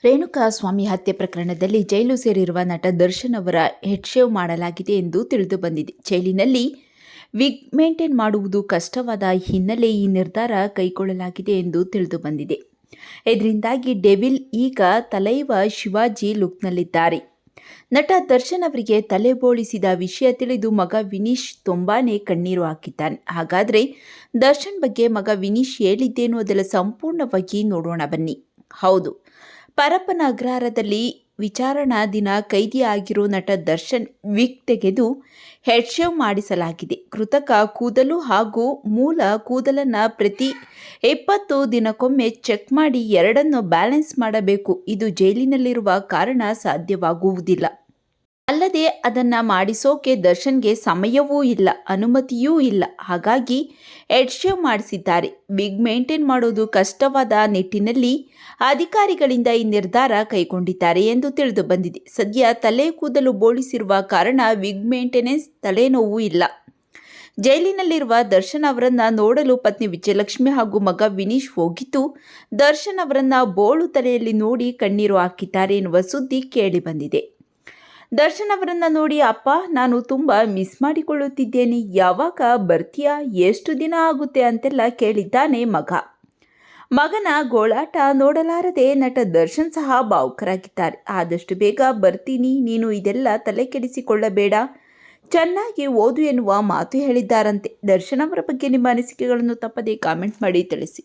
ರೇಣುಕಾಸ್ವಾಮಿ ಹತ್ಯೆ ಪ್ರಕರಣದಲ್ಲಿ ಜೈಲು ಸೇರಿರುವ ನಟ ದರ್ಶನ್ ಅವರ ಹೆಡ್ ಶೇವ್ ಮಾಡಲಾಗಿದೆ ಎಂದು ತಿಳಿದುಬಂದಿದೆ. ಜೈಲಿನಲ್ಲಿ ವಿಗ್ ಮೇಂಟೈನ್ ಮಾಡುವುದು ಕಷ್ಟವಾದ ಹಿನ್ನೆಲೆ ಈ ನಿರ್ಧಾರ ಕೈಗೊಳ್ಳಲಾಗಿದೆ ಎಂದು ತಿಳಿದುಬಂದಿದೆ. ಇದರಿಂದಾಗಿ ಡೆವಿಲ್ ಈಗ ತಲೈವ ಶಿವಾಜಿ ಲುಕ್ನಲ್ಲಿದ್ದಾರೆ. ನಟ ದರ್ಶನ್ ಅವರಿಗೆ ತಲೆ ಬೋಳಿಸಿದ ವಿಷಯ ತಿಳಿದು ಮಗ ವಿನೀಶ್ ತುಂಬಾನೇ ಕಣ್ಣೀರು ಹಾಕಿದ್ದಾನೆ. ಹಾಗಾದರೆ ದರ್ಶನ್ ಬಗ್ಗೆ ಮಗ ವಿನೀಶ್ ಹೇಳಿದ್ದೇನು ಅದೆಲ್ಲ ಸಂಪೂರ್ಣವಾಗಿ ನೋಡೋಣ ಬನ್ನಿ. ಹೌದು, ಪರಪ್ಪನ ಅಗ್ರಹಾರದಲ್ಲಿ ವಿಚಾರಣಾ ದಿನ ಕೈದಿಯಾಗಿರೋ ನಟ ದರ್ಶನ್ ವಿಗ್ ತೆಗೆದು ಹೆಡ್ ಶೇವ್ ಮಾಡಿಸಲಾಗಿದೆ. ಕೃತಕ ಕೂದಲು ಹಾಗೂ ಮೂಲ ಕೂದಲನ್ನು ಪ್ರತಿ 20 ದಿನಕ್ಕೊಮ್ಮೆ ಚೆಕ್ ಮಾಡಿ ಎರಡನ್ನು ಬ್ಯಾಲೆನ್ಸ್ ಮಾಡಬೇಕು. ಇದು ಜೈಲಿನಲ್ಲಿರುವ ಕಾರಣ ಸಾಧ್ಯವಾಗುವುದಿಲ್ಲ. ಅಲ್ಲದೆ ಅದನ್ನು ಮಾಡಿಸೋಕೆ ದರ್ಶನ್ಗೆ ಸಮಯವೂ ಇಲ್ಲ, ಅನುಮತಿಯೂ ಇಲ್ಲ. ಹಾಗಾಗಿ ಹೆಡ್ ಶೇವ್ ಮಾಡಿಸಿದ್ದಾರೆ. ವಿಗ್ ಮೇಂಟೈನ್ ಮಾಡೋದು ಕಷ್ಟವಾದ ನಿಟ್ಟಿನಲ್ಲಿ ಅಧಿಕಾರಿಗಳಿಂದ ಈ ನಿರ್ಧಾರ ಕೈಗೊಂಡಿದ್ದಾರೆ ಎಂದು ತಿಳಿದು ಬಂದಿದೆ. ಸದ್ಯ ತಲೆ ಕೂದಲು ಬೋಳಿಸಿರುವ ಕಾರಣ ವಿಗ್ ಮೇಂಟೆನೆನ್ಸ್ ತಲೆನೋವು ಇಲ್ಲ. ಜೈಲಿನಲ್ಲಿರುವ ದರ್ಶನ್ ಅವರನ್ನ ನೋಡಲು ಪತ್ನಿ ವಿಜಯಲಕ್ಷ್ಮಿ ಹಾಗೂ ಮಗ ವಿನೀಶ್ ಹೋಗಿದ್ದು, ದರ್ಶನ್ ಅವರನ್ನ ಬೋಳು ತಲೆಯಲ್ಲಿ ನೋಡಿ ಕಣ್ಣೀರು ಹಾಕಿದ್ದಾರೆ ಎನ್ನುವ ಸುದ್ದಿ ಕೇಳಿ ಬಂದಿದೆ. ದರ್ಶನ್ ಅವರನ್ನ ನೋಡಿ, ಅಪ್ಪ ನಾನು ತುಂಬ ಮಿಸ್ ಮಾಡಿಕೊಳ್ಳುತ್ತಿದ್ದೇನೆ, ಯಾವಾಗ ಬರ್ತೀಯಾ, ಎಷ್ಟು ದಿನ ಆಗುತ್ತೆ ಅಂತೆಲ್ಲ ಕೇಳಿದ್ದಾನೆ ಮಗ. ಮಗನ ಗೋಳಾಟ ನೋಡಲಾರದೆ ನಟ ದರ್ಶನ್ ಸಹ ಭಾವುಕರಾಗಿದ್ದಾರೆ. ಆದಷ್ಟು ಬೇಗ ಬರ್ತೀನಿ, ನೀನು ಇದೆಲ್ಲ ತಲೆ ಕೆಡಿಸಿಕೊಳ್ಳಬೇಡ, ಚೆನ್ನಾಗಿ ಓದು ಎನ್ನುವ ಮಾತು ಹೇಳಿದ್ದಾರಂತೆ. ದರ್ಶನ್ ಅವರ ಬಗ್ಗೆ ನಿಮ್ಮ ಅನಿಸಿಕೆಗಳನ್ನು ತಪ್ಪದೇ ಕಾಮೆಂಟ್ ಮಾಡಿ ತಿಳಿಸಿ.